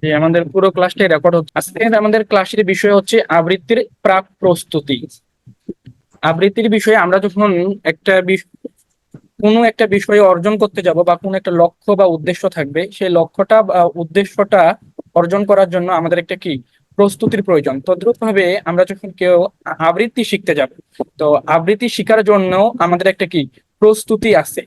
যে আমাদের পুরো ক্লাসটাই রেকর্ড হচ্ছে। আজকে আমাদের ক্লাসের বিষয় হচ্ছে আবৃত্তির প্রাক প্রস্তুতি। আবৃত্তির বিষয়ে আমরা যখন একটা কোনো একটা বিষয়ে অর্জন করতে যাব বা কোনো একটা লক্ষ্য বা উদ্দেশ্য থাকবে, সেই লক্ষ্যটা বা উদ্দেশ্যটা অর্জন করার জন্য আমাদের একটা কি প্রস্তুতির প্রয়োজন। তদ্রুপ ভাবে আমরা যখন কেউ আবৃত্তি শিখতে যাব, তো আবৃত্তি শেখার জন্য আমাদের একটা কি প্রস্তুতি আছে।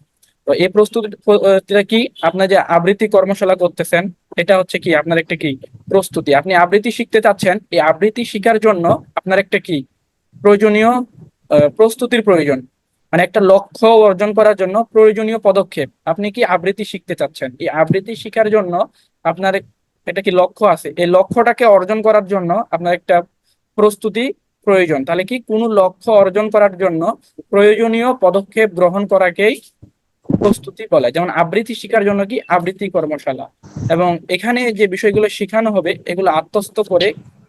তো এই প্রস্তুতিটা কি, আপনার যে আবৃত্তি কর্মশালা করতেছেন, এটা হচ্ছে কি আপনার একটা কি প্রস্তুতি। আপনি আবৃত্তি শিখতে চাচ্ছেন, এই আবৃত্তি শিখার জন্য আপনার একটা কি প্রয়োজনীয় প্রস্তুতির প্রয়োজন। মানে একটা লক্ষ্য অর্জন করার জন্য প্রয়োজনীয় পদক্ষেপ। আপনি কি আবৃত্তি শিখতে চাচ্ছেন, এই আবৃত্তি শিখার জন্য আপনার এটা কি লক্ষ্য আছে, এই লক্ষ্যটাকে অর্জন করার জন্য আপনার একটা প্রস্তুতি প্রয়োজন। তাহলে কি কোনো লক্ষ্য অর্জন করার জন্য প্রয়োজনীয় পদক্ষেপ গ্রহণ করাকেই প্রস্তুতি বলে। যেমন আবৃত্তি শিখার জন্য কি আবৃত্তি কর্মশালা, এবং এখানে যে বিষয়গুলো শেখানো হবে এগুলো আত্মস্থ করে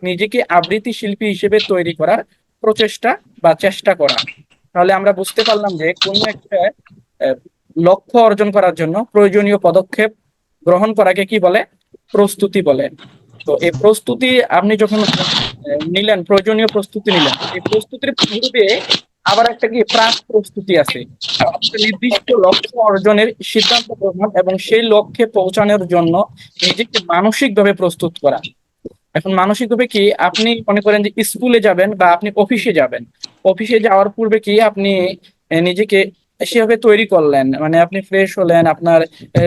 নিজেকে আবৃত্তি শিল্পী হিসেবে তৈরি করার প্রচেষ্টা বা চেষ্টা করা। তাহলে আমরা বুঝতে পারলাম যে কোনো একটা আহ, লক্ষ্য অর্জন করার জন্য প্রয়োজনীয় পদক্ষেপ গ্রহণ করাকে কি বলে, প্রস্তুতি বলে। তো এই প্রস্তুতি আপনি যখন নিলেন, প্রয়োজনীয় প্রস্তুতি নিলেন, এই প্রস্তুতির পূর্বে আবার একটা কি প্রাক প্রস্তুতি আছে। একটা নির্দিষ্ট লক্ষ্য অর্জনের সিদ্ধান্ত গ্রহণ এবং সেই লক্ষ্যে পৌঁছানোর জন্য নিজেকে মানসিকভাবে প্রস্তুত করা। এখন মানসিকভাবে কি, আপনি মনে করেন যে স্কুলে যাবেন বা আপনি অফিসে যাবেন, অফিসে যাওয়ার পূর্বে কি আপনি নিজেকে সেভাবে তৈরি করলেন, মানে আপনি ফ্রেশ হলেন, আপনার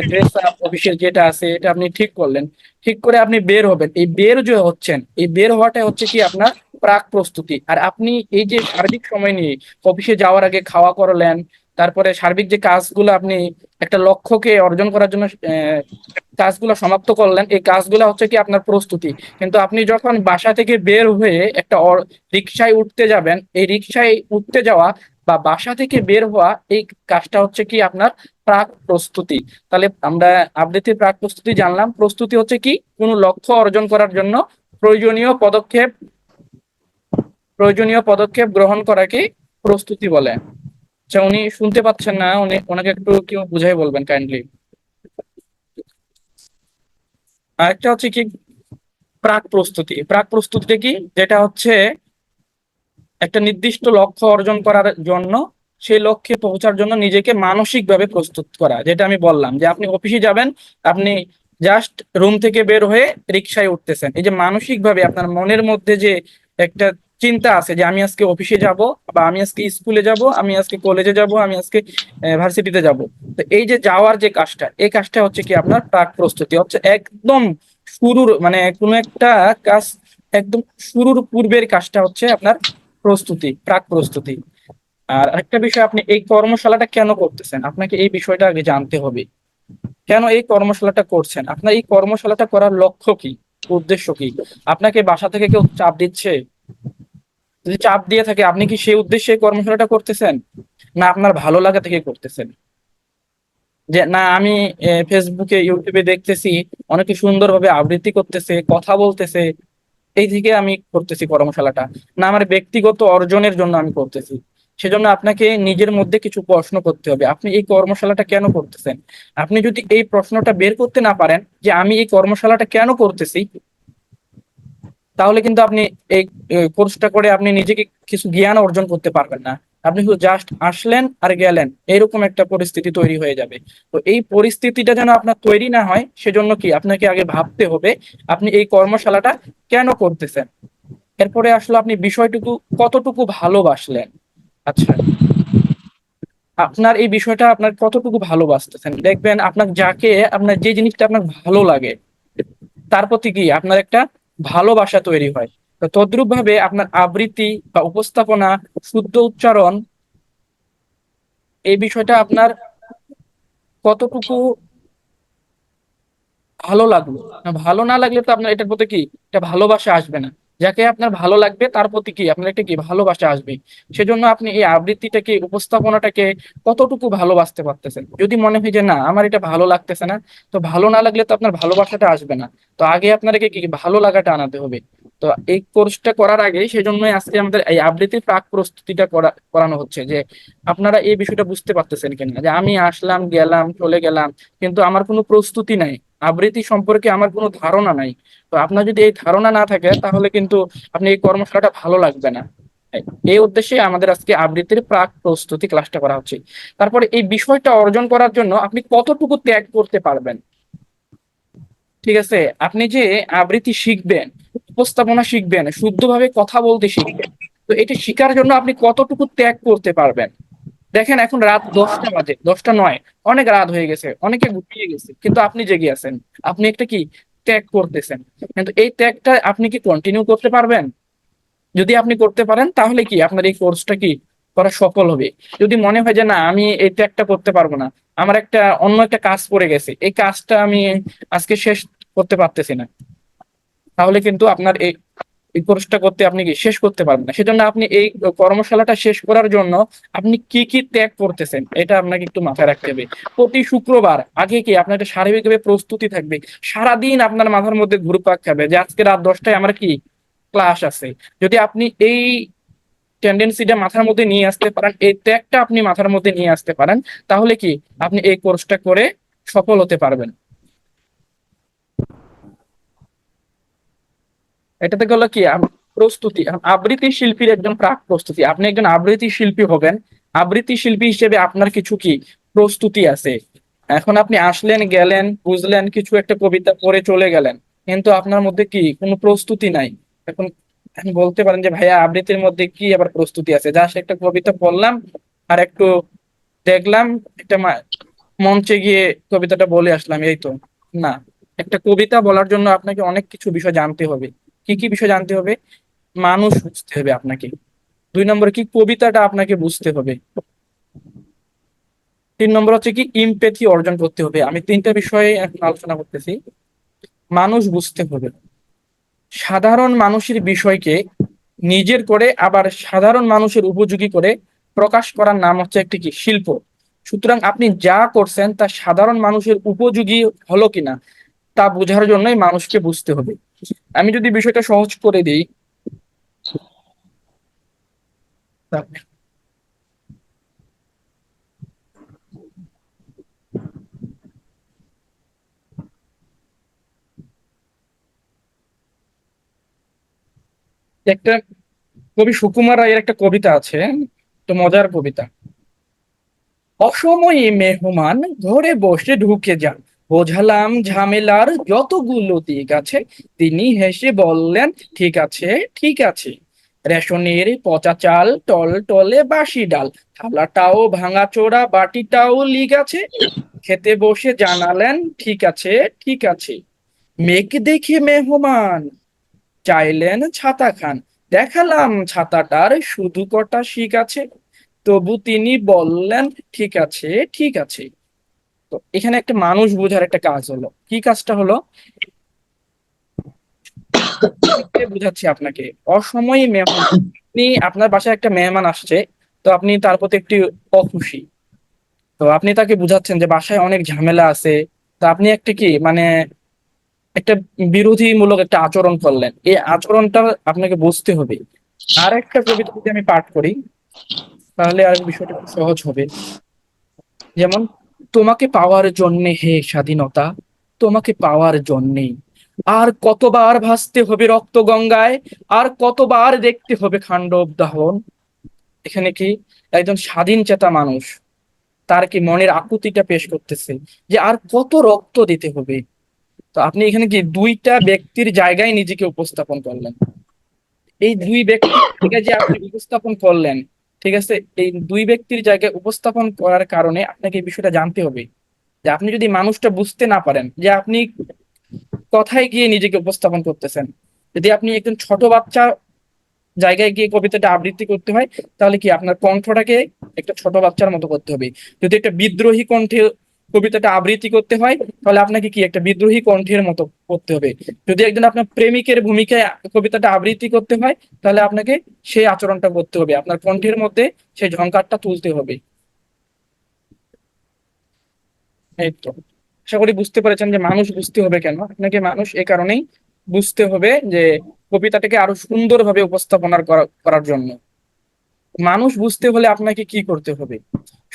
ড্রেস আপ অফিসের যেটা আছে এটা আপনি ঠিক করলেন, ঠিক করে আপনি বের হবেন। এই বের যে হচ্ছেন, এই বের হওয়াটা হচ্ছে কি আপনার প্রাক প্রস্তুতি। আর আপনি এই যে সার্বিক সময় নিয়ে অফিসে যাওয়ার আগে খাওয়া করলেন, তারপরে সার্বিক যে কাজগুলো আপনি একটা লক্ষ্যকে অর্জন করার জন্য কাজগুলো সমাপ্ত করলেন, এই কাজগুলো হচ্ছে কি আপনার প্রস্তুতি। কিন্তু আপনি যখন বাসা থেকে বের হয়ে একটা রিক্সায় উঠতে যাবেন, এই রিক্সায় উঠতে যাওয়া বা বাসা থেকে বের হওয়া, এই কাজটা হচ্ছে কি আপনার প্রাক প্রস্তুতি। তাহলে আমরা আবৃত্তির প্রাক প্রস্তুতি জানলাম। প্রস্তুতি হচ্ছে কি কোনো লক্ষ্য অর্জন করার জন্য প্রয়োজনীয় পদক্ষেপ প্রয়োজনীয় পদক্ষেপ গ্রহণ করাকে প্রস্তুতি বলে। আচ্ছা, উনি শুনতে পাচ্ছেন না, উনি ওনাকে একটু কেউ বুঝাই বলবেন কাইন্ডলি। আরেকটা হচ্ছে কি প্রাক প্রস্তুতি। প্রাক প্রস্তুতিটা কি, যেটা হচ্ছে একটা নির্দিষ্ট লক্ষ্য অর্জন করার জন্য, সেই লক্ষ্যে পৌঁছার জন্য নিজেকে মানসিকভাবে প্রস্তুত করা। যেটা আমি বললাম যে আপনি অফিসে যাবেন, আপনি জাস্ট রুম থেকে বের হয়ে রিক্সায় উঠতেছেন, এই যে মানসিকভাবে আপনার মনের মধ্যে যে একটা চিন্তা আছে যে আমি আজকে অফিসে যাব, বা আমি আজকে স্কুলে যাব, আমি আজকে কলেজে যাব, আমি আজকে ভার্সিটিতে যাব। তো এই যে যাওয়ার যে কাজটা, এই কাজটা হচ্ছে কি আপনার প্রাক প্রস্তুতি। হচ্ছে একদম শুরুর, মানে কোনো একটা কাজ একদম শুরুর পূর্বের কাজটা হচ্ছে আপনার প্রস্তুতি, প্রাক প্রস্তুতি। আর আরেকটা বিষয়, আপনি এই কর্মশালাটা কেন করতেছেন, আপনাকে এই বিষয়টা আগে জানতে হবে। কেন এই কর্মশালাটা করছেন, আপনার এই কর্মশালাটা করার লক্ষ্য কি, উদ্দেশ্য কি? আপনাকে বাসা থেকে কেউ চাপ দিচ্ছে? যদি চাপ দিয়ে থাকে, আপনি কি সেই উদ্দেশ্যে এই কর্মশালাটা করতেছেন, না আপনার ভালো লাগা থেকে করতেছেন? যে না, আমি ফেসবুকে ইউটিউবে দেখতেছি অনেকে সুন্দরভাবে আবৃত্তি করতেছে, কথা বলতেছে, এই দিকে আমি করতেছি কর্মশালাটা, না আমার ব্যক্তিগত অর্জনের জন্য আমি করতেছি? সেজন্য আপনাকে নিজের মধ্যে কিছু প্রশ্ন করতে হবে, আপনি এই কর্মশালাটা কেন করতেছেন। আপনি যদি এই প্রশ্নটা বের করতে না পারেন যে আমি এই কর্মশালাটা কেন করতেছি, তাহলে কিন্তু আপনি এই কোর্সটা করে আপনি নিজেকে কিছু জ্ঞান অর্জন করতে পারবেন না। আপনি শুধু জাস্ট আসলেন আর গেলেন, এরকম একটা পরিস্থিতি তৈরি হয়ে যাবে। তো এই পরিস্থিতিটা যেন আপনার তৈরি না হয়, সেজন্য কি আপনাকে আগে ভাবতে হবে আপনি এই কর্মশালাটা কেন করতেছেন। এরপরে আসলে আপনি বিষয়টুকু কতটুকু ভালোবাসলেন। আচ্ছা, আপনার এই বিষয়টা আপনার কতটুকু ভালোবাসতেছেন, দেখবেন আপনার যাকে, আপনার যে জিনিসটা আপনার ভালো লাগে, তার প্রতি কি আপনার একটা ভালোবাসা তৈরি হয়। তো তদ্রুপ ভাবে আপনার আবৃত্তি বা উপস্থাপনা, শুদ্ধ উচ্চারণ, এই বিষয়টা আপনার কতটুকু ভালো লাগলো। ভালো না লাগলে তো আপনার এটার প্রতি কি একটা ভালোবাসা আসবে না। যাকে আপনার ভালো লাগবে তার প্রতি কি আপনার একটা কি ভালোবাসা আসবে। সেজন্য আপনি এই আবৃত্তিটাকে, উপস্থাপনাটাকে কতটুকু ভালোবাসতে পারতেছেন। যদি মনে হয় যে না আমার এটা ভালো লাগতেছে না, তো ভালো না লাগলে তো আপনার ভালোবাসাটা আসবে না। তো আগে আপনাকে কি ভালো লাগাটা আনাতে হবে। তো এই কোর্সটা করার আগে সেই জন্যই আজকে আমাদের এই আবৃত্তির প্রাক প্রস্তুতিটা করানো হচ্ছে, যে আপনারা এই বিষয়টা বুঝতে পারতেছেন কিনা, যে আমি আসলাম গেলাম চলে গেলাম কিন্তু আমার কোনো প্রস্তুতি নাই, আবৃত্তি সম্পর্কে আমার কোনো ধারণা নাই। তো আপনার যদি এই ধারণা না থাকে তাহলে কিন্তু আপনি এই কর্মশালাটা ভালো লাগবে না। এই উদ্দেশ্যে আমাদের আজকে আবৃত্তির প্রাক প্রস্তুতি ক্লাসটা করা হচ্ছে। তারপরে এই বিষয়টা অর্জন করার জন্য আপনি কতটুকু ত্যাগ করতে পারবেন, ঠিক আছে? আপনি যে আবৃত্তি শিখবেন, উপস্থাপনা শিখবেন, শুদ্ধভাবে কথা বলতে শিখবেন, তো এটা শিখার জন্য আপনি কতটুকু ত্যাগ করতে পারবেন। দেখেন এখন রাত 10টা বাজে, 10টা নয়, অনেক রাত হয়ে গেছে, অনেকে ঘুমিয়ে গেছে, কিন্তু আপনি জেগে আছেন। আপনি একটা কি ত্যাগ করতেছেন, কিন্তু এই ত্যাগটা আপনি কি কন্টিনিউ করতে পারবেন? যদি আপনি করতে পারেন তাহলে কি আপনার এই কোর্সটা কি করা সফল হবে। যদি মনে হয় যে না আমি এই ত্যাগটা করতে পারবো না, আমার একটা অন্য একটা কাজ পড়ে গেছে, এই কাজটা আমি আজকে শেষ করতে পারতেছি না, তাহলে কিন্তু আপনার এই এই কোর্সটা করতে আপনি কি শেষ করতে পারবেন না। সেজন্য আপনি এই কর্মশালাটা শেষ করার জন্য আপনি কি কি ত্যাগ করতেছেন এটা আপনাকে একটু মাথায় রাখতে হবে। প্রতি শুক্রবার আগে কি আপনার একটা শারীরিকভাবে প্রস্তুতি থাকবে, সারাদিন আপনার মাথার মধ্যে ঘুরপাক খাবে যে আজকে রাত 10টায় আমার কি ক্লাস আছে। যদি আপনি এই টেন্ডেন্সিটা মাথার মধ্যে নিয়ে আসতে পারেন, এই ত্যাগটা আপনি মাথার মধ্যে নিয়ে আসতে পারেন, তাহলে কি আপনি এই কোর্সটা করে সফল হতে পারবেন। এটাতে গেল কি প্রস্তুতি। এখন আবৃত্তি শিল্পীর একজন প্রাক প্রস্তুতি, আপনি একজন আবৃত্তি শিল্পী হবেন, আবৃত্তি শিল্পী হিসেবে আপনার কিছু কি প্রস্তুতি আছে। এখন আপনি আসলেন গেলেন বুঝলেন কিছু একটা কবিতা পড়ে চলে গেলেন, কিন্তু আপনার মধ্যে কি কোনো প্রস্তুতি নাই। এখন আপনি বলতে পারেন যে ভাইয়া আবৃত্তির মধ্যে কি আবার প্রস্তুতি আছে, জাস্ট একটা কবিতা পড়লাম আর একটু দেখলাম, একটা মঞ্চে গিয়ে কবিতাটা বলে আসলাম, এই তো না। একটা কবিতা বলার জন্য আপনাকে অনেক কিছু বিষয় জানতে হবে। কি কি বিষয় জানতে হবে? মানুষ বুঝতে হবে আপনাকে, 2 নম্বর কি কবিতাটা আপনাকে বুঝতে হবে, 3 নম্বর হচ্ছে কি ইমপ্যাথি অর্জন করতে হবে। আমি 3টা বিষয়ে এখন আলোচনা করতেছি। মানুষ বুঝতে হবে, সাধারণ মানুষের বিষয়কে নিজের করে আবার সাধারণ মানুষের উপযোগী করে প্রকাশ করার নাম হচ্ছে একটি কি শিল্প। সুতরাং আপনি যা করছেন তা সাধারণ মানুষের উপযোগী হলো কিনা তা বোঝার জন্যই মানুষকে বুঝতে হবে। আমি যদি বিষয়টা সহজ করে দিই, একটা কবি সুকুমার রায়ের একটা কবিতা আছে, তো মজার কবিতা। অসময়ে মেহমান ঘরে বসে ঢুকে যান, বোঝালাম ঝামেলার যতগুলো দিক আছে, তিনি হেসে বললেন ঠিক আছে ঠিক আছে। রেশনের পচা চাল টল টলে বাসি ডাল, থালাটাও ভাঙাচোরা বাটিটাও লিক আছে, খেতে বসে জানালেন ঠিক আছে ঠিক আছে। মেঘ দেখে মেহমান চাইলেন ছাতা খান, দেখালাম ছাতাটার শুধু কটা শিক আছে, তবু তিনি বললেন ঠিক আছে ঠিক আছে। তো এখানে একটা মানুষ বোঝার একটা কাজ হলো, কি কাজটা হলো? বুঝাচ্ছি আপনাকে। অসময়ে মেহমান, আপনি আপনার বাসায় একটা মেহমান আসছে, তো আপনি তার প্রতি একটি অখুশি, তো আপনি তাকে বুঝাচ্ছেন যে বাসায় অনেক ঝামেলা আছে, তো আপনি একটা কি মানে একটা বিরোধীমূলক একটা আচরণ করলেন, এই আচরণটা আপনাকে বুঝতে হবে। আর একটা কবিতা যদি আমি পাঠ করি তাহলে আর বিষয়টা খুব সহজ হবে। যেমন, তোমাকে পাওয়ার জন্যে হে স্বাধীনতা, তোমাকে পাওয়ার জন্যেই আর কতবার ভাসতে হবে রক্ত গঙ্গায়, আর কতবার দেখতে হবে খান্ডব দাহন। এখানে কি একজন স্বাধীন চেতা মানুষ তার কি মনের আকুতিটা পেশ করতেছে যে আর কত রক্ত দিতে হবে। তো আপনি এখানে কি 2টা ব্যক্তির জায়গায় নিজেকে উপস্থাপন করলেন, এই 2 ব্যক্তির জায়গায় যে আপনি উপস্থাপন করলেন, ঠিক আছে? এই 2 ব্যক্তির জায়গায় উপস্থাপন করার কারণে আপনাকে এই বিষয়টা জানতে হবে যে আপনি যদি মানুষটা বুঝতে না পারেন যে আপনি কথায় গিয়ে নিজেকে উপস্থাপন করতেছেন, যদি আপনি একজন ছোট বাচ্চা জায়গায় গিয়ে কবিতাটা আবৃত্তি করতে হয়, তাহলে কি আপনার কণ্ঠটাকে একটা ছোট বাচ্চার মতো করতে হবে। যদি একটা বিদ্রোহী কণ্ঠে কবিতাটা আবৃত্তি করতে হয়, তাহলে আপনাকে কি একটা বিদ্রোহী কণ্ঠের মতো করতে হবে। যদি একজন আপনার প্রেমিকের ভূমিকায় কবিতাটা আবৃত্তি করতে হয়, তাহলে আপনাকে সেই আচরণটা করতে হবে, আপনার কণ্ঠের মধ্যে সেই ঝংকারটা তুলতে হবে। এই তো, আশা করি বুঝতে পেরেছেন যে মানুষ বুঝতে হবে কেন। আপনাকে মানুষ এ কারণেই বুঝতে হবে যে কবিতাটাকে আরো সুন্দরভাবে উপস্থাপনা করার জন্য। মানুষ বুঝতে হলে আপনাকে কি করতে হবে?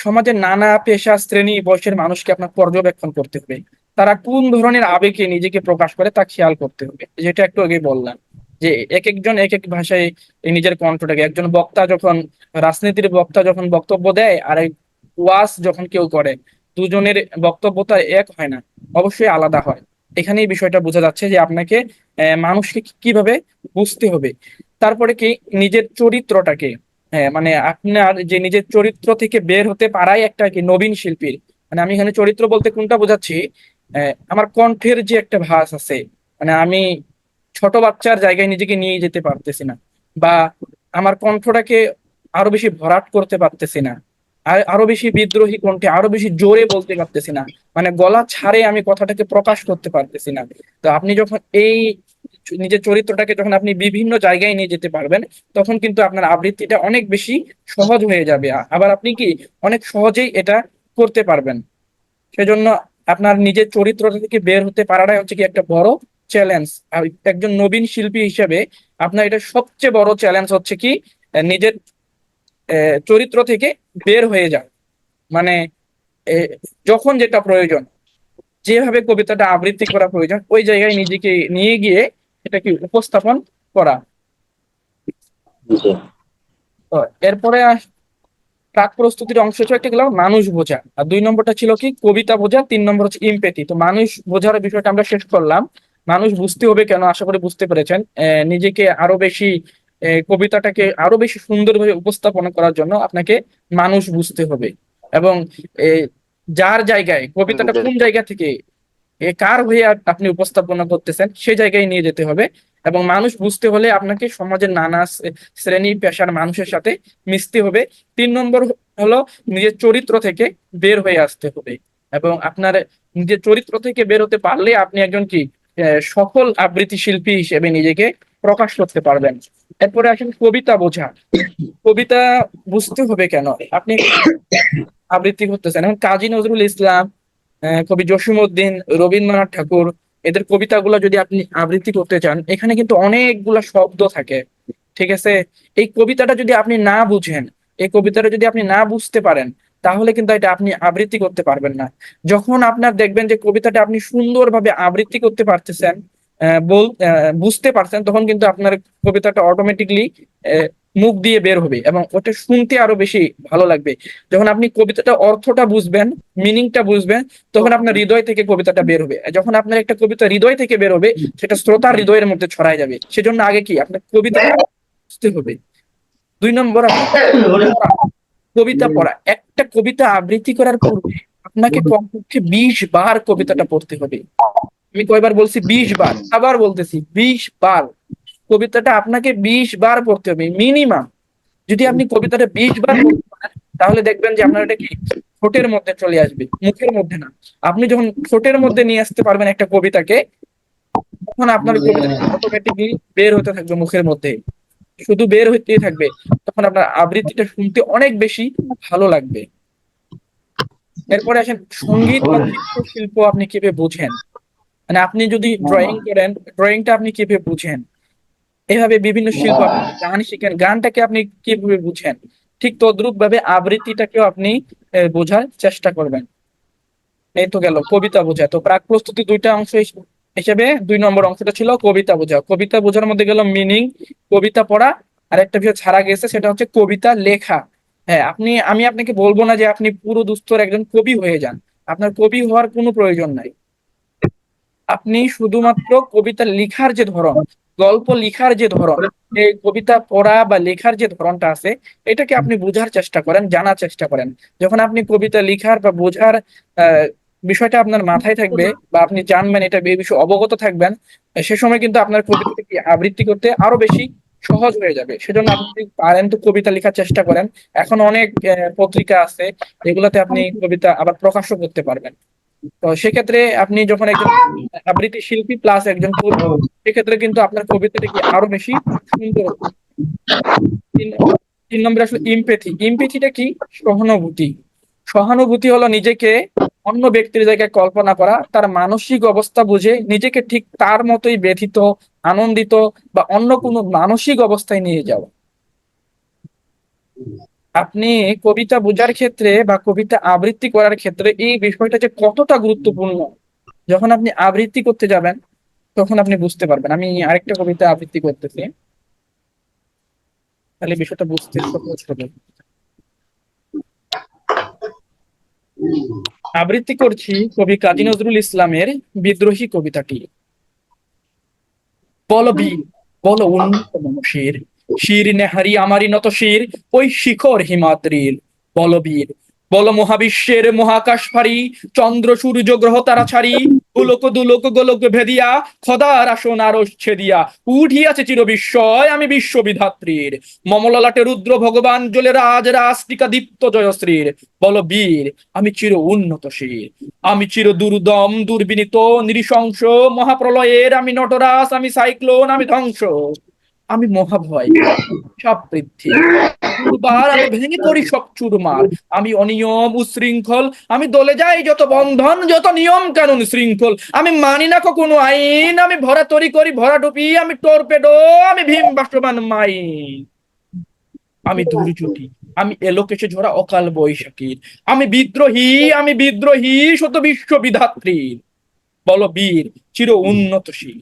সমাজের নানা পেশা শ্রেণী বয়সের মানুষকে আপনার পর্যবেক্ষণ করতে হবে। তারা কোন ধরনের আবেগে নিজেকে প্রকাশ করে তা খেয়াল করতে হবে, যেটা একটু আগে বললাম যে এক একজন এক এক ভাষায় এই নিজের কণ্ঠটাকে, একজন বক্তা যখন, রাজনীতির বক্তা যখন বক্তব্য দেয় আর এই ওয়াজ যখন কেউ করে, দুজনের বক্তব্যটা এক হয় না, অবশ্যই আলাদা হয়। এখানেই বিষয়টা বোঝা যাচ্ছে যে আপনাকে মানুষকে কিভাবে বুঝতে হবে। তারপরে কি, নিজের চরিত্রটাকে, হ্যাঁ মানে আপনার যে নিজের চরিত্র থেকে বের হতে পারাই একটা কি নবীন শিল্পীর, মানে আমি এখানে চরিত্র বলতে কোনটা বোঝাচ্ছি, আমার কণ্ঠের যে একটা ভাস আছে, মানে আমি ছোট বাচ্চার জায়গায় নিজেকে নিয়ে যেতে পারতেছি না, বা আমার কণ্ঠটাকে আরো বেশি ভরাট করতে পারতেছি না, আর আরো বেশি বিদ্রোহী কণ্ঠে আরো বেশি জোরে বলতে পারতেছি না, মানে গলা ছাড়ে আমি কথাটাকে প্রকাশ করতে পারতেছি না। তো আপনি যখন এই নিজের চরিত্রটাকে যখন আপনি বিভিন্ন জায়গায় নিয়ে যেতে পারবেন, তখন কিন্তু আপনার আবৃত্তিটা অনেক বেশি সহজ হয়ে যাবে, আবার আপনি কি অনেক সহজেই এটা করতে পারবেন। সেজন্য আপনার নিজের চরিত্রটা থেকে বের হতে পারাটাই হচ্ছে কি একটা বড় চ্যালেঞ্জ। আর একজন নবীন শিল্পী হিসেবে আপনার এটা সবচেয়ে বড় চ্যালেঞ্জ হচ্ছে কি, নিজের চরিত্র থেকে বের হয়ে যাও, মানে আহ, যখন যেটা প্রয়োজন, যেভাবে কবিতাটা আবৃত্তি করা প্রয়োজন ওই জায়গায় নিজেকে নিয়ে গিয়ে এটা কি উপস্থাপন করা। জি। তো এরপরে প্রাক প্রস্তুতির অংশ ছিল একটা গেল মানুষ বোঝা, আর 2 নম্বরটা ছিল কি কবিতা বোঝা, 3 নম্বর হচ্ছে ইমপেথি। তো মানুষ বোঝার বিষয়টা আমরা শেষ করলাম। মানুষ বুঝতে হবে কেন, আশা করি বুঝতে পেরেছেন। নিজেকে আরো বেশি কবিতাটাকে আরো বেশি সুন্দরভাবে উপস্থাপনা করার জন্য আপনাকে মানুষ বুঝতে হবে, এবং আহ, যার জায়গায় কবিতাটা কোন জায়গা থেকে কার হয়ে আপনি উপস্থাপনা করতেছেন সেই জায়গায় নিয়ে যেতে হবে। এবং মানুষ বুঝতে হলে আপনাকে সমাজের নানা শ্রেণী পেশার মানুষের সাথে মিশতে হবে। 3 নম্বর হলো নিজের চরিত্র থেকে বের হয়ে আসতে হবে, এবং আপনার নিজের চরিত্র থেকে বের হতে পারলে আপনি একজন কি সফল আবৃত্তি শিল্পী হিসেবে নিজেকে প্রকাশ করতে পারবেন। এরপরে আসেন কবিতা বোঝা। কবিতা বুঝতে হবে কেন আপনি আবৃত্তি করতেছেন। এখন কাজী নজরুল ইসলাম, কবি জসিমউদ্দিন, রবীন্দ্রনাথ ঠাকুর, এদের কবিতাগুলো যদি আপনি আবৃত্তি করতে চান, এখানে কিন্তু অনেকগুলা শব্দ থাকে, ঠিক আছে? এই কবিতাটা যদি আপনি না বুঝেন, এই কবিতাটা যদি আপনি না বুঝতে পারেন, তাহলে কিন্তু এটা আপনি আবৃত্তি করতে পারবেন না। যখন আপনার দেখবেন যে কবিতাটা আপনি সুন্দরভাবে আবৃত্তি করতে পারতেছেন, বুঝতে পারছেন, তখন কিন্তু আপনার কবিতাটা অটোমেটিকলি মুখ দিয়ে বের হবে এবং ওটা শুনতে আরো বেশি ভালো লাগবে। যখন আপনি কবিতাটা অর্থটা বুঝবেন, মিনিংটা বুঝবেন, তখন আপনার হৃদয় থেকে কবিতাটা বের হবে। আর যখন আপনার একটা কবিতা হৃদয় থেকে বের হবে, সেটা শ্রোতার হৃদয়ের মধ্যে ছড়ায় যাবে। সেজন্য আগে কি আপনার কবিতাটা বুঝতে হবে। 2 নম্বর, আপনার পড়া, কবিতা পড়া। একটা কবিতা আবৃত্তি করার পূর্বে আপনাকে কমপক্ষে 20 বার কবিতাটা পড়তে হবে। আমি কয়বার বলছি? 20 বার। আবার বলতেছি 20 বার। কবিতাটা আপনাকে 20 বার পড়তে হবে মিনিমাম। যদি আপনি কবিতাটা 20 বার পড়তে পারেন, তাহলে দেখবেন যে আপনার এটা কি ঠোঁটের মধ্যে চলে আসবে, মুখের মধ্যে না। আপনি যখন ঠোঁটের মধ্যে নিয়ে আসতে পারবেন একটা কবিতাকে, তখন আপনার কবিতাটা অটোমেটিকলি বের হতে থাকবে মুখের মধ্যে, শুধু বের হইতেই থাকবে। তখন আপনার আবৃত্তিটা শুনতে অনেক বেশি ভালো লাগবে। এরপরে আসেন সঙ্গীত বা চিত্রশিল্প আপনি কিভাবে বুঝেন। মানে আপনি যদি ড্রয়িং করেন, ড্রয়িংটা আপনি কিভাবে বুঝেন, এভাবে বিভিন্ন শিল্প, আপনি যদি গান শিখেন, গানটাকে আপনি কিভাবে বুঝেন, ঠিক তদ্রুপ ভাবে আবৃত্তিটাকেও আপনি বোঝার চেষ্টা করবেন। এই তো গেল কবিতা বোঝা। তো প্রাক প্রস্তুতি 2টা অংশ হিসেবে 2 নম্বর অংশটা ছিল কবিতা বোঝা। কবিতা বোঝার মধ্যে গেল মিনিং, কবিতা পড়া, আর একটা বিষয় ছাড়া গেছে, সেটা হচ্ছে কবিতা লেখা। হ্যাঁ, আমি আপনাকে বলবো না যে আপনি পুরো দুস্তর একজন কবি হয়ে যান, আপনার কবি হওয়ার কোনো প্রয়োজন নাই। আপনি শুধুমাত্র কবিতা লিখার যে ধরন, গল্প লিখার যে ধরন, এই কবিতা পড়া বা লেখার যে ধরনটা আছে, এটাকে আপনি বোঝার চেষ্টা করেন, জানার চেষ্টা করেন। যখন আপনি কবিতা লিখার বা বোঝার আহ, বিষয়টা আপনার মাথায় থাকবে, বা আপনি জানবেন, এটা এই বিষয়ে অবগত থাকবেন, সে সময় কিন্তু আপনার কবিতাকে আবৃত্তি করতে আরো বেশি সহজ হয়ে যাবে। সেজন্য আপনি যদি পারেন তো কবিতা লেখার চেষ্টা করেন। এখন অনেক পত্রিকা আছে, যেগুলোতে আপনি কবিতা আবার প্রকাশও করতে পারবেন। তো সেক্ষেত্রে আপনি যখন একজন আবৃত্তি শিল্পী প্লাস একজন কবি, সেক্ষেত্রে কিন্তু আপনার কবিতাটা কি আরো বেশি সুন্দর হবে। তিন 3 নম্বরে আসলে ইমপেথি। ইমপেথিটা কি? সহানুভূতি। সহানুভূতি হলো নিজেকে অন্য ব্যক্তির জায়গায় কল্পনা করা, তার মানসিক অবস্থা বুঝে নিজেকে ঠিক তার মতোই ব্যথিত, আনন্দিত বা অন্য কোনো মানসিক অবস্থায় নিয়ে যাওয়া। আপনি কবিতা বোঝার ক্ষেত্রে বা কবিতা আবৃত্তি করার ক্ষেত্রে এই বিষয়টা যে কতটা গুরুত্বপূর্ণ, যখন আপনি আবৃত্তি করতে যাবেন তখন আপনি বুঝতে পারবেন। আমি আরেকটা কবিতা আবৃত্তি করতেছি, তাহলে বিষয়টা বুঝতে সহজ হবে। আবৃত্তি করছি কবি কাজী নজরুল ইসলামের বিদ্রোহী কবিতাটি। বল বীর, বল উন্নত মনসের, শির নেহারি আমারই নত শির, ওই শিখর হিমাদ্রির। বল বীর, বল মহাবিশ্বের মহাকাশ ফারি, চন্দ্র সূর্য গ্রহ তারা ছাড়ি, উলোক দুলোক গোলক ভেদিয়া, খদার আসন আরশ ছেদিয়া, উঠিয়াছে চির বিস্ময় আমি বিশ্ববিধাত্রীর। মমললাটে রুদ্র ভগবান জ্বলে রাজ রাষ্ট্রিকা দীপ্ত জয়শ্রীর। বল বীর, আমি চির উন্নত শির, আমি চির দুর্দম দুর্বিনীত নৃশংস, মহাপ্রলয়ের আমি নটরাজ, আমি সাইক্লোন, আমি ধ্বংস, আমি মহাভয়, সব বৃদ্ধি দুর্বার, আমি ভেঙে করি সব চুরমার, আমি অনিয়ম উশৃঙ্খল, আমি দলে যাই যত বন্ধন, যত নিয়ম কানুন শৃঙ্খল, আমি মানি না কোনো আইন, আমি ভরা তরি করি ভরা ডুবি, আমি টর্পেডো, আমি ভীম বাষ্পবান মাইন, আমি দুর্যোগী, আমি এলোকেশে ঝরা অকাল বৈশাখীর, আমি বিদ্রোহী, আমি বিদ্রোহী শত বিশ্ববিধাত্রীর। বল বীর, চির উন্নতশীল,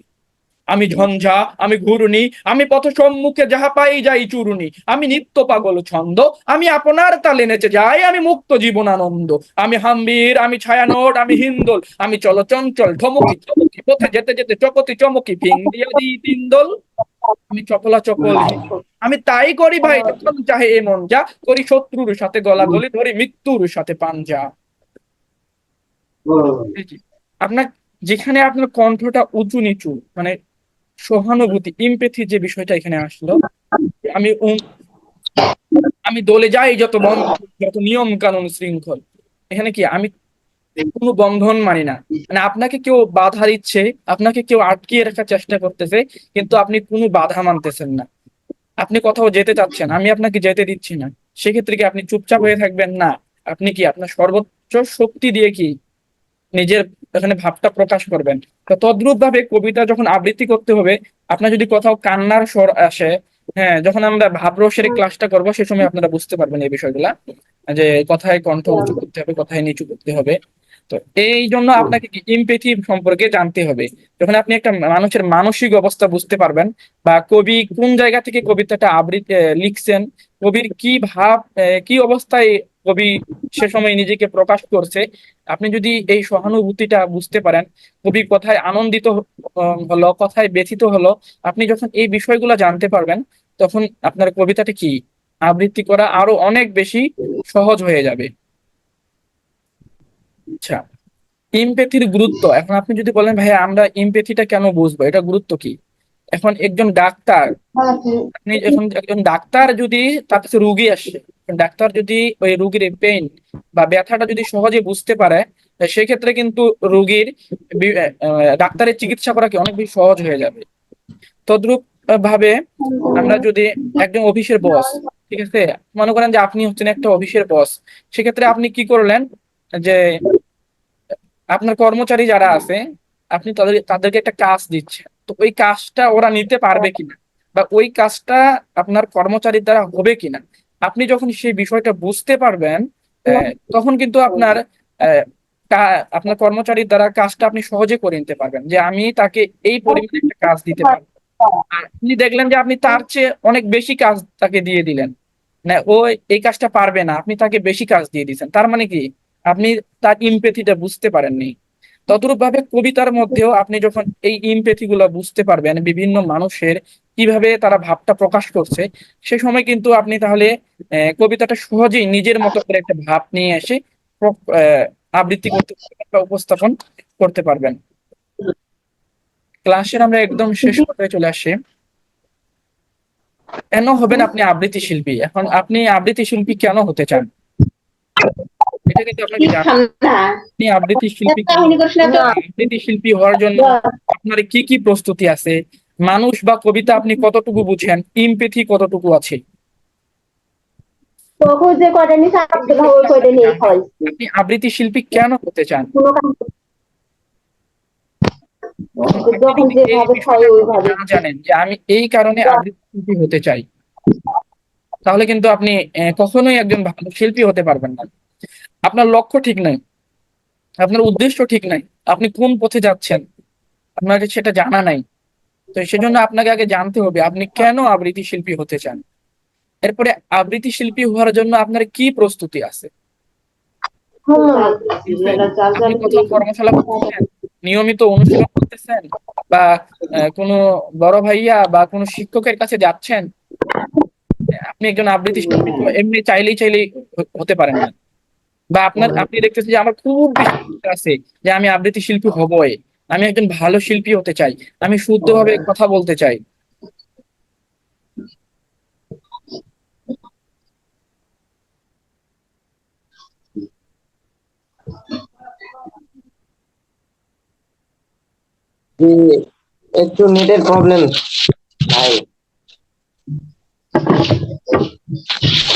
আমি ঝঞ্ঝা, আমি ঘূর্ণি, আমি পথ সম্মুখে যাহা পাই যাই চূর্ণি, আমি নিত্য পাগল ছন্দ, আমি আপনার তালে নেচে যাই, আমি মুক্ত জীবনানন্দ, আমি হাম্বির, আমি ছায়ানট, আমি হিন্দোল, আমি চলচঞ্চল ঢমকি চমকি, পথে যেতে যেতে চকতি চমকি, ফিং দিয়া দিই তিনদল, আমি চপলা চপল হিন্দোল, আমি তাই করি ভাই যখন চাহে এমন যা করি, শত্রুর সাথে গলাগলি ধরি, মৃত্যুর সাথে পাঞ্জা। এই যে, আপনার যেখানে আপনার কণ্ঠটা উঁচু নিচু, মানে সহানুভূতি, ইমপেথি যে বিষয়টা এখানে আসলো, আমি আমি দলে যাই যত বন্ধন, যত নিয়ম কানুন শৃঙ্খল, এখানে কি আমি কোনো বন্ধন মানি না, মানে আপনাকে কেউ বাধা দিচ্ছে, আপনাকে কেউ আটকিয়ে রাখার চেষ্টা করতেছে, কিন্তু আপনি কোনো বাধা মানতেছেন না, আপনি কোথাও যেতে চাচ্ছেন, আমি আপনাকে যেতে দিচ্ছি না, সেক্ষেত্রে কি আপনি চুপচাপ হয়ে থাকবেন না, আপনি কি আপনার সর্বোচ্চ শক্তি দিয়ে কি নিজের এখানে ভাবটা প্রকাশ করবেন। তো তদ্রূপ ভাবে কবিতা যখন আবৃত্তি করতে হবে, আপনার যদি কোথাও কান্নার স্বর আসে, হ্যাঁ, যখন আমরা ভাবরসের ক্লাসটা করবো সে সময় আপনারা বুঝতে পারবেন এই বিষয়গুলা, যে কোথায় কণ্ঠ উঁচু করতে হবে, কোথায় নিচু করতে হবে। তো এই জন্য আপনাকে ইমপেথি সম্পর্কে জানতে হবে। যখন আপনি একটা মানুষের মানসিক অবস্থা বুঝতে পারবেন, বা কবি কোন জায়গা থেকে কবিতাটা আবৃত্তি লিখছেন, কবির কি ভাব, কি অবস্থায় কবি সে সময় নিজেকে প্রকাশ করছে, আপনি যদি এই সহানুভূতিটা বুঝতে পারেন, কবি কোথায় আনন্দিত হলো, কোথায় ব্যথিত হলো, আপনি যখন এই বিষয়গুলো জানতে পারবেন, তখন আপনার কবিতাটা কি আবৃত্তি করা আরো অনেক বেশি সহজ হয়ে যাবে। আচ্ছা, ইমপ্যাথির গুরুত্ব, এখন আপনি যদি বলেন ভাই আমরা ইমপ্যাথিটা কেন বুঝবো, এটা গুরুত্ব কি, এখন একজন ডাক্তার, আপনি এখন একজন ডাক্তার যদি তার কাছে রুগী আসে, ডাক্তার যদি ওই রুগীর পেইন বা ব্যথাটা যদি সহজে বুঝতে পারে, সেক্ষেত্রে কিন্তু রুগীর ডাক্তারের চিকিৎসা করা কি অনেক বেশি সহজ হয়ে যাবে। তদ্রূপ ভাবে আমরা যদি একজন অফিসের বস, ঠিক আছে, মনে করেন যে আপনি হচ্ছেন একটা অফিসের বস, সেক্ষেত্রে আপনি কি করলেন, যে আপনার কর্মচারী যারা আছে, আপনি তাদেরকে একটা কাজ দিচ্ছেন, তো ওই কাজটা ওরা নিতে পারবে কিনা, বা ওই কাজটা আপনার কর্মচারীর দ্বারা হবে কিনা, আপনি যখন সেই বিষয়টা বুঝতে পারবেন, তখন কিন্তু আপনার আহ, আপনার কর্মচারীর দ্বারা কাজটা আপনি সহজে করে নিতে পারবেন, যে আমি তাকে এই পরিমাণে একটা কাজ দিতে পারবো। আর আপনি দেখলেন যে আপনি তার চেয়ে অনেক বেশি কাজ তাকে দিয়ে দিলেন, না ও এই কাজটা পারবে না, আপনি তাকে বেশি কাজ দিয়ে দিচ্ছেন, তার মানে কি আপনি তার ইমপেথিটা বুঝতে পারেননি। তদ্রূপ ভাবে কবিতার মধ্যেও আপনি যখন এই ইমপেথি গুলা বুঝতে পারবেন, বিভিন্ন মানুষের কিভাবে তারা ভাবটা প্রকাশ করছে, সে সময় কিন্তু আপনি তাহলে কবিতাটা সহজেই নিজের মতো করে একটা ভাব নিয়ে এসে আবৃত্তি করতে পারবেন বা উপস্থাপন করতে পারবেন। ক্লাসের আমরা একদম শেষ পর্যায়ে চলে আসি। কেন হবেন আপনি আবৃত্তি শিল্পী, এখন আপনি আবৃত্তি শিল্পী কেন হতে চান, এটা কিন্তু আপনাকে আপনি আবৃত্তি শিল্পী কেন, আবৃত্তি শিল্পী হওয়ার জন্য আপনার কি কি প্রস্তুতি আছে, মানুষ বা কবিতা আপনি কতটুকু বুঝেন, ইমপেথি কতটুকু আছে। তখন যে কয়টা নিছে আব্দুল হাওয়ার কয়টা নিয়ে খাওয়াইছি আপনি আবৃত্তি শিল্পী কেন হতে চান? কোনো কাম আপনি যখন যদি এই যেভাবে খাই বিষয়টা ওইভাবে না জানেন যে আমি এই কারণে আবৃত্তি শিল্পী হতে চাই, তাহলে কিন্তু আপনি কখনোই একজন ভালো শিল্পী হতে পারবেন না। আপনার লক্ষ্য ঠিক নাই, আপনার উদ্দেশ্য ঠিক নাই, আপনি কোন পথে যাচ্ছেন আপনাকে সেটা জানা নাই। তো সেজন্য আপনাকে আগে জানতে হবে আপনি কেন আবৃত্তি শিল্পী হতে চান। এরপরে আবৃত্তি শিল্পী হওয়ার জন্য আপনার কি প্রস্তুতি আছে। ঠিক আছে? আপনি কোথাও কর্মশালা করতেছেন, নিয়মিত অনুশীলন করতেছেন, বা কোনো বড় ভাইয়া বা কোনো শিক্ষকের কাছে যাচ্ছেন। আপনি একজন আবৃত্তি শিল্পী তো এমনি চাইলেই চাইলেই হতে পারেন না। বা আপনি দেখতেছেন যে আমার খুব বেশি ইচ্ছা আছে যে আমি আবৃত্তি শিল্পী হবই, আমি একজন ভালো শিল্পী হতে চাই, আমি শুদ্ধভাবে কথা বলতে চাই। জি, একটু নেটের প্রবলেম ভাই,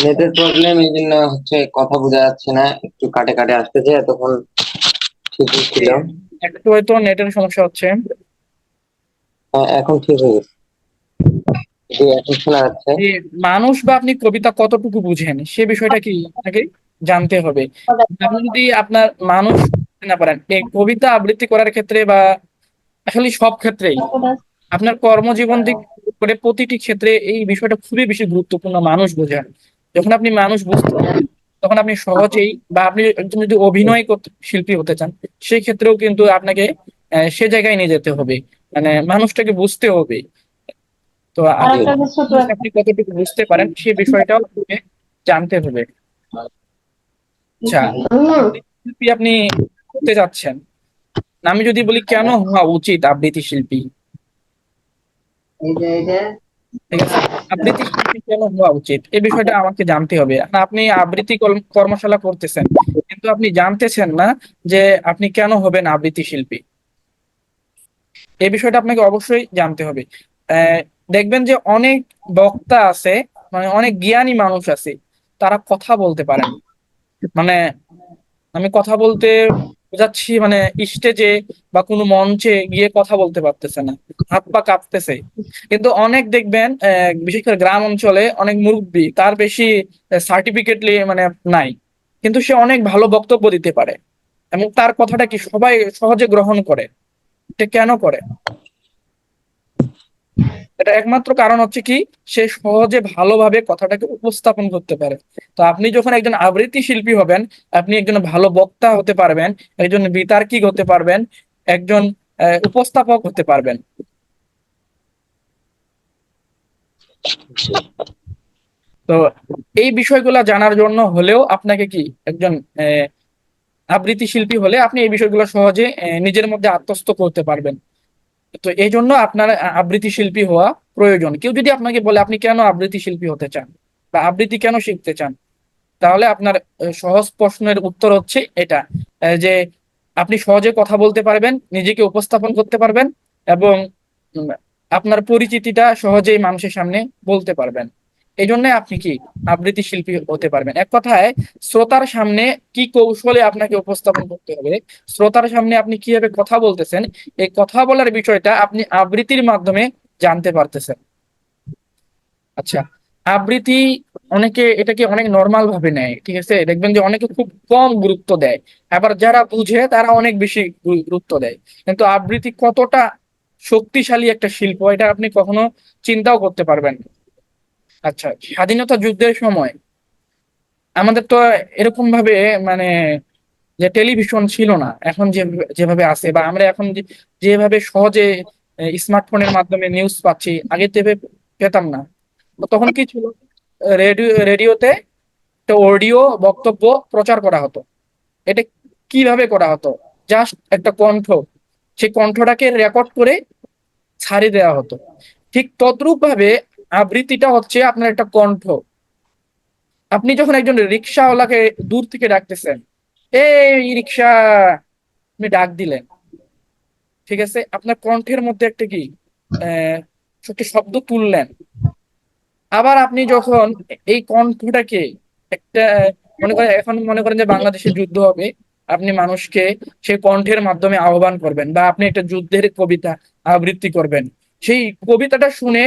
নেটের প্রবলেম এই জন্য হচ্ছে কথা বোঝা যাচ্ছে না, একটু কাটে কাটে আসতেছে, তখন ঠিকই ছিল। একটু হয়তো নেটের সমস্যা হচ্ছে। হ্যাঁ, এখন ঠিক হয়ে গেছে। জি, এখন শোনা যাচ্ছে। যে মানুষ বা আপনি কবিতা কতটুকু বুঝেন সে বিষয়টা কি আপনাকে জানতে হবে। আপনি যদি আপনার মানুষ বুঝতে না পারেন এই কবিতা আবৃত্তি করার ক্ষেত্রে বা আসলে সব ক্ষেত্রেই আপনার কর্মজীবন দিক করে প্রতিটি ক্ষেত্রে এই বিষয়টা খুবই বেশি গুরুত্বপূর্ণ মানুষ বোঝার। যখন আপনি মানুষ বুঝতে পারবেন তখন আপনি সহজেই, বা আপনি একজন যদি অভিনয় শিল্পী হতে চান সেই ক্ষেত্রেও কিন্তু আপনাকে সে জায়গায় নিয়ে যেতে হবে, মানে মানুষটাকে বুঝতে হবে। তো জি, আপনি কতটুকু বুঝতে পারেন সেই বিষয়টাও আপনাকে জানতে হবে। আচ্ছা, আবৃত্তি শিল্পী আপনি হতে যাচ্ছেন, আমি যদি বলি কেন হওয়া উচিত আবৃত্তি শিল্পী, ঠিক আছে, আবৃত্তি শিল্পী কেন হওয়া উচিত এই বিষয়টা আমাকে জানতে হবে। আর আপনি আবৃত্তি কর্মশালা করতেছেন কিন্তু আপনি জানতেছেন না যে আপনি কেন হবেন আবৃত্তি শিল্পী, এই বিষয়টা আপনাকে অবশ্যই জানতে হবে। আহ, দেখবেন যে অনেক বক্তা আছে, মানে অনেক জ্ঞানী মানুষ আছে, তারা কথা বলতে পারেন, মানে আমি কথা বলতে বোঝাচ্ছি মানে স্টেজে বা কোনো মঞ্চে গিয়ে কথা বলতে পারতেছে না, হাত পা কাঁপতেছে। কিন্তু অনেক দেখবেন বিশেষ করে গ্রাম অঞ্চলে অনেক মুরব্বী, তার বেশি সার্টিফিকেট মানে নাই, কিন্তু সে অনেক ভালো বক্তব্য দিতে পারে এবং তার কথাটা কি সবাই সহজে গ্রহণ করে। এটা কেন করে? এটা একমাত্র কারণ হচ্ছে কি সে সহজে ভালোভাবে কথাটাকে উপস্থাপন করতে পারে। তো আপনি যখন একজন আবৃত্তি শিল্পী হবেন আপনি একজন ভালো বক্তা হতে পারবেন, একজন বিতার্কিক হতে পারবেন, একজন উপস্থাপক হতে পারবেন। জি, তো এই বিষয়গুলো জানার জন্য হলেও আপনাকে কি একজন আহ, আবৃত্তি শিল্পী হলে আপনি এই বিষয়গুলো সহজে নিজের মধ্যে আত্মস্থ করতে পারবেন। তো এই জন্য আপনার আবৃত্তি শিল্পী হওয়া প্রয়োজন। কেউ যদি আপনাকে বলে আপনি কেন আবৃত্তি শিল্পী হতে চান বা আবৃত্তি কেন শিখতে চান, তাহলে আপনার সহজ প্রশ্নের উত্তর হচ্ছে এটা, যে আপনি সহজে কথা বলতে পারবেন, নিজেকে উপস্থাপন করতে পারবেন এবং উম, আপনার পরিচিতিটা সহজেই মানুষের সামনে বলতে পারবেন। এই জন্য আপনি কি আবৃত্তি শিল্পী হতে পারবেন। এক কথায় শ্রোতার সামনে কি কৌশলে আপনাকে উপস্থাপন করতে হবে, শ্রোতার সামনে আপনি কিভাবে কথা বলতেছেন, এই কথা বলার বিষয়টা আপনি আবৃত্তির মাধ্যমে জানতে পারতেছেন। আচ্ছা, আবৃত্তি অনেকে এটাকে অনেক নর্মাল ভাবে নেয়, ঠিক আছে, দেখবেন যে অনেকে খুব কম গুরুত্ব দেয়, আবার যারা বুঝে তারা অনেক বেশি গুরুত্ব দেয়। কিন্তু আবৃত্তি কতটা শক্তিশালী একটা শিল্প এটা আপনি কখনো চিন্তাও করতে পারবেন না। আচ্ছা, স্বাধীনতা যুদ্ধের সময় আমাদের তো এরকম ভাবে মানে যে টেলিভিশন ছিল না এখন যেভাবে আছে, বা আমরা এখন যেভাবে সহজে স্মার্টফোনের মাধ্যমে নিউজ পাচ্ছি, আগে তো এভাবে পেতাম না। তো তখন কি ছিল, রেডিওতে একটা অডিও বক্তব্য প্রচার করা হতো। এটা কিভাবে করা হতো, জাস্ট একটা কণ্ঠ, সেই কণ্ঠটাকে রেকর্ড করে ছাড়িয়ে দেওয়া হতো। ঠিক তদ্রূপ ভাবে আবৃত্তিটা হচ্ছে আপনার একটা কণ্ঠ। আপনি যখন একজন রিক্সাওয়ালাকে দূর থেকে ডাকতেছেন, এই রিক্সা, আপনি ডাক দিলেন, ঠিক আছে, আপনার কণ্ঠের মধ্যে একটা কি আহ একটা শব্দ তুললেন। আবার আপনি যখন এই কণ্ঠটাকে একটা মনে করেন যে বাংলাদেশে যুদ্ধ হবে, আপনি মানুষকে সেই কণ্ঠের মাধ্যমে আহ্বান করবেন, বা আপনি একটা যুদ্ধের কবিতা আবৃত্তি করবেন। সেই কবিতাটা শুনে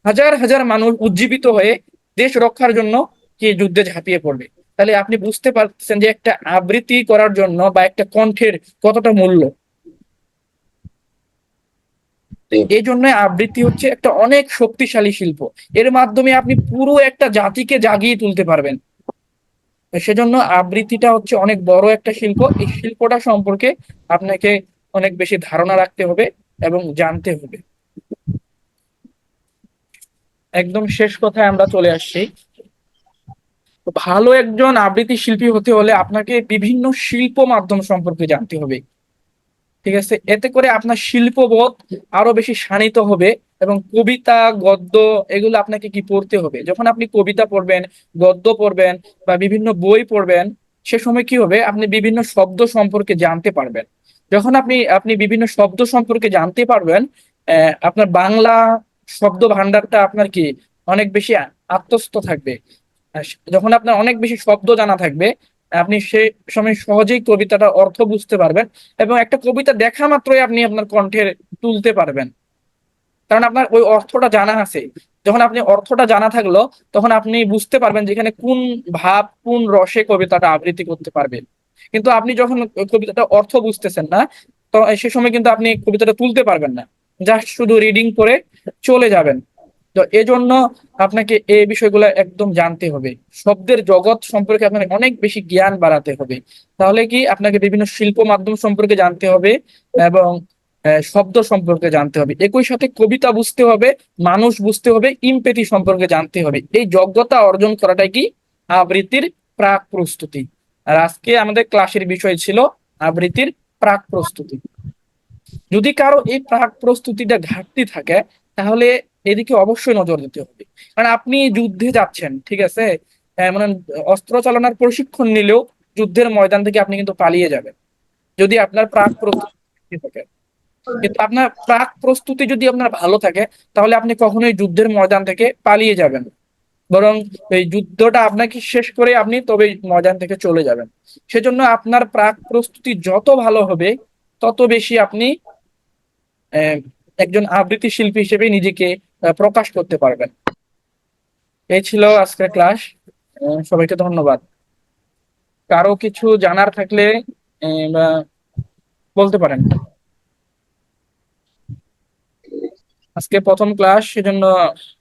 হাজার হাজার মানুষ উজ্জীবিত হয়ে দেশ রক্ষার জন্য কি যুদ্ধে ঝাঁপিয়ে পড়বে। তাহলে আপনি বুঝতে পারছেন যে একটা আবৃত্তি করার জন্য বা একটা কণ্ঠের কতটা মূল্য। এই জন্য আবৃত্তি হচ্ছে একটা অনেক শক্তিশালী শিল্প। এর মাধ্যমে আপনি পুরো একটা জাতিকে জাগিয়ে তুলতে পারবেন। সেজন্য আবৃত্তিটা হচ্ছে অনেক বড় একটা শিল্প। এই শিল্পটা সম্পর্কে আপনাকে অনেক বেশি ধারণা রাখতে হবে এবং জানতে হবে। একদম শেষ কথায় আমরা চলে আসছি। তো ভালো একজন আবৃত্তি শিল্পী হতে হলে আপনাকে বিভিন্ন শিল্প মাধ্যম সম্পর্কে জানতে হবে। ঠিক আছে, এতে করে আপনার শিল্পবোধ আরো বেশি শানিত হবে। এবং কবিতা, গদ্য এগুলো আপনাকে কি পড়তে হবে। যখন আপনি কবিতা পড়বেন, গদ্য পড়বেন বা বিভিন্ন বই পড়বেন, সে সময় কি হবে, আপনি বিভিন্ন শব্দ সম্পর্কে জানতে পারবেন। যখন আপনি আপনি বিভিন্ন শব্দ সম্পর্কে জানতে পারবেন, আপনার বাংলা শব্দ ভান্ডারটা আপনার কি অনেক বেশি আত্মস্থ থাকবে। আর যখন আপনার অনেক বেশি শব্দ জানা থাকবে, আপনি সে সময় সহজেই কবিতাটার অর্থ বুঝতে পারবেন। এবং একটা কবিতা দেখা মাত্রই আপনি আপনার কণ্ঠে তুলতে পারবেন, কারণ আপনার ওই অর্থটা জানা আছে। যখন আপনি অর্থটা জানা থাকলো, তখন আপনি বুঝতে পারবেন যেখানে কোন ভাব, কোন রসে কবিতাটা আবৃত্তি করতে পারবেন। কিন্তু আপনি যখন ওই কবিতাটা অর্থ বুঝতেছেন না, তো সে সময় কিন্তু আপনি কবিতাটা তুলতে পারবেন না, জাস্ট শুধু রিডিং করে চলে যাবেন। তো এজন্য আপনাকে এই বিষয়গুলো একদম জানতে হবে। শব্দের জগৎ সম্পর্কে আপনার অনেক বেশি জ্ঞান বাড়াতে হবে। তাহলে কি আপনাকে বিভিন্ন শিল্প মাধ্যম সম্পর্কে জানতে হবে এবং শব্দ সম্পর্কে জানতে হবে, একই সাথে কবিতা বুঝতে হবে, মানুষ বুঝতে হবে, ইমপেথি সম্পর্কে জানতে হবে। এই যোগ্যতা অর্জন করাটাই কি আবৃত্তির প্রাক প্রস্তুতি। আর আজকে আমাদের ক্লাসের বিষয় ছিল আবৃত্তির প্রাক প্রস্তুতি। যদি কারো এই প্রাক প্রস্তুতিটা ঘাটতি থাকে, তাহলে এদিকে অবশ্যই নজর দিতে হবে। কারণ আপনি যুদ্ধে যাচ্ছেন, ঠিক আছে, মানে অস্ত্র চালনার প্রশিক্ষণ নিলেও যুদ্ধের ময়দান থেকে আপনি কিন্তু পালিয়ে যাবেন যদি আপনার প্রাক প্রস্তুতি থাকে। কিন্তু আপনার প্রাক প্রস্তুতি যদি আপনার ভালো থাকে, তাহলে আপনি কখনোই যুদ্ধের ময়দান থেকে পালিয়ে যাবেন না। বরং এই যুদ্ধটা আপনাকে শেষ করে আপনি তবে ময়দান থেকে চলে যাবেন। সেজন্য আপনার প্রাক প্রস্তুতি যত ভালো হবে, তত বেশি আপনি আহ, একজন আবৃত্তি শিল্পী হিসেবে নিজেকে প্রকাশ করতে পারবেন। এই ছিল আজকের ক্লাস। সবাইকে ধন্যবাদ। কারো কিছু জানার থাকলে বা বলতে পারেন। আজকে প্রথম ক্লাস, সেজন্য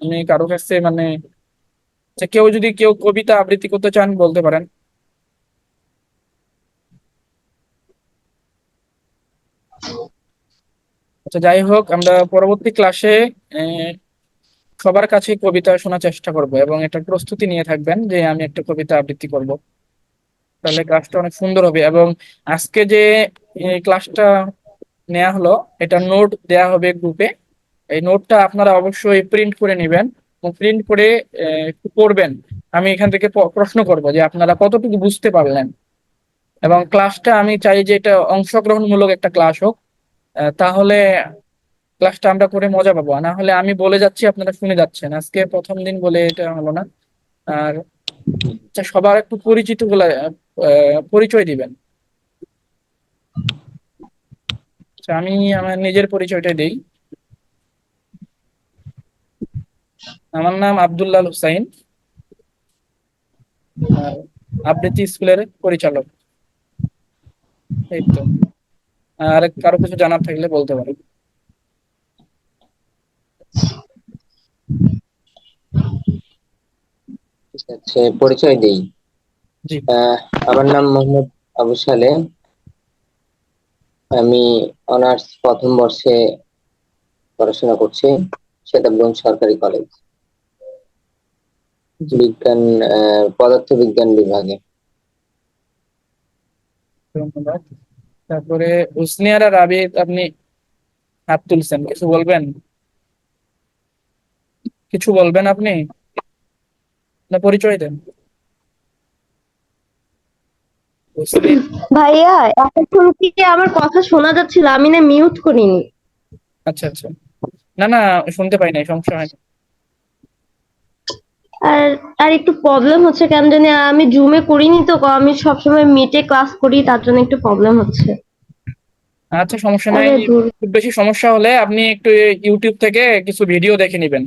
আমি কারো কাছে মানে, আচ্ছা, কেউ কবিতা আবৃত্তি করতে চান বলতে পারেন। আচ্ছা, যাই হোক, আমরা পরবর্তী ক্লাসে সবার কাছে কবিতা শোনার চেষ্টা করব এবং একটা প্রস্তুতি নিয়ে থাকবেন যে আমি একটা কবিতা আবৃত্তি করব। তাহলে ক্লাসটা অনেক সুন্দর হবে। এবং আজকে যে ক্লাসটা নেওয়া হলো, এটা নোট দেয়া হবে গ্রুপে। এই নোটটা আপনারা অবশ্যই প্রিন্ট করে নেবেন এবং প্রিন্ট করে একটু পড়বেন। আমি এখান থেকে প্রশ্ন করব যে আপনারা কতটুকু বুঝতে পারলেন। এবং ক্লাসটা আমি চাই যে এটা অংশগ্রহণমূলক একটা ক্লাস হোক। তাহলে ক্লাসটা আমরা করে মজা পাবো। না হলে আমি বলে যাচ্ছি, আপনারা শুনে যাচ্ছেন। আজকে প্রথম দিন বলে এটা হলো না। আর আচ্ছা, সবার একটু পরিচিত গুলা পরিচয় দিবেন। আচ্ছা, আমি আমার নিজের পরিচয়টা দিই। আমার নাম আব্দুল্লাহ হুসাইন, আর আবৃত্তি স্কুলের পরিচালক। এই তো। আর কারো কিছু জানার থাকলে বলতে পারেন। ঠিক আছে, পরিচয় দেই। জি। আহ, আমার নাম মোহাম্মদ আবু সালে। আমি অনার্স প্রথম বর্ষে পড়াশোনা করছি সেতাবগঞ্জ সরকারি কলেজ, জি, বিজ্ঞান, পদার্থ বিজ্ঞান বিভাগে। ধন্যবাদ। তারপরে উসনিয়ার আর রাবিদ, আপনি হাত তুলছেন, কিছু বলবেন? কিছু বলবেন আপনি, না পরিচয় দেন? উসনি, ভাইয়া এতক্ষণ কি আমার কথা শোনা যাচ্ছিল? আমি না মিউট করিনি। আচ্ছা আচ্ছা, না না, শুনতে পাই নাই, সমস্যা হয় না। আর আর একটু প্রবলেম হচ্ছে কেন জানি, আমি জুমে করিনি তো, আমি সবসময় মিটে ক্লাস করি, তার জন্য একটু প্রবলেম হচ্ছে। আচ্ছা, সমস্যা নাই। আরে দূর। খুব বেশি সমস্যা হলে আপনি একটু ইউটিউব থেকে কিছু ভিডিও দেখে নেবেন।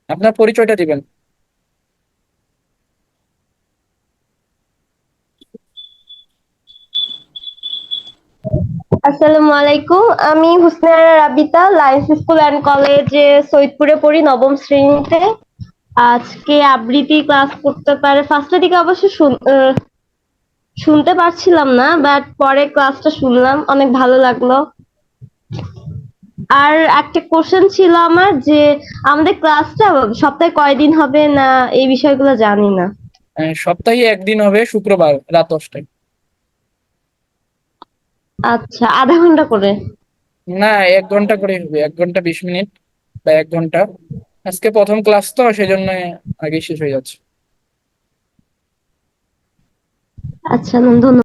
আপনার পরিচয়টা দিবেন। আসসালামু আলাইকুম, আমি হুসনারা রাবিতা, লায়েন্স স্কুল অ্যান্ড কলেজে সৈয়দপুরে পড়ি, নবম শ্রেণীতে। আজকে আবৃত্তি ক্লাস করতে পারে, ফার্স্টের দিকে অবশ্য শুনতে পারছিলাম না, বাট পরে ক্লাসটা শুনলাম, অনেক ভালো লাগলো। আর একটা কোশ্চেন ছিল আমার, যে আমাদের ক্লাসটা সপ্তাহে কয়দিন হবে না, এই বিষয়গুলো জানি না। সপ্তাহে একদিন হবে, শুক্রবার রাত 10টায়। আচ্ছা, আধা ঘন্টা করে? না, 1 ঘন্টা করে হবে, 1 ঘন্টা 20 মিনিট বা 1 ঘন্টা। আজকে প্রথম ক্লাস তো সেজন্য আগে শেষ হয়ে যাচ্ছে। আচ্ছা, ধন্যবাদ।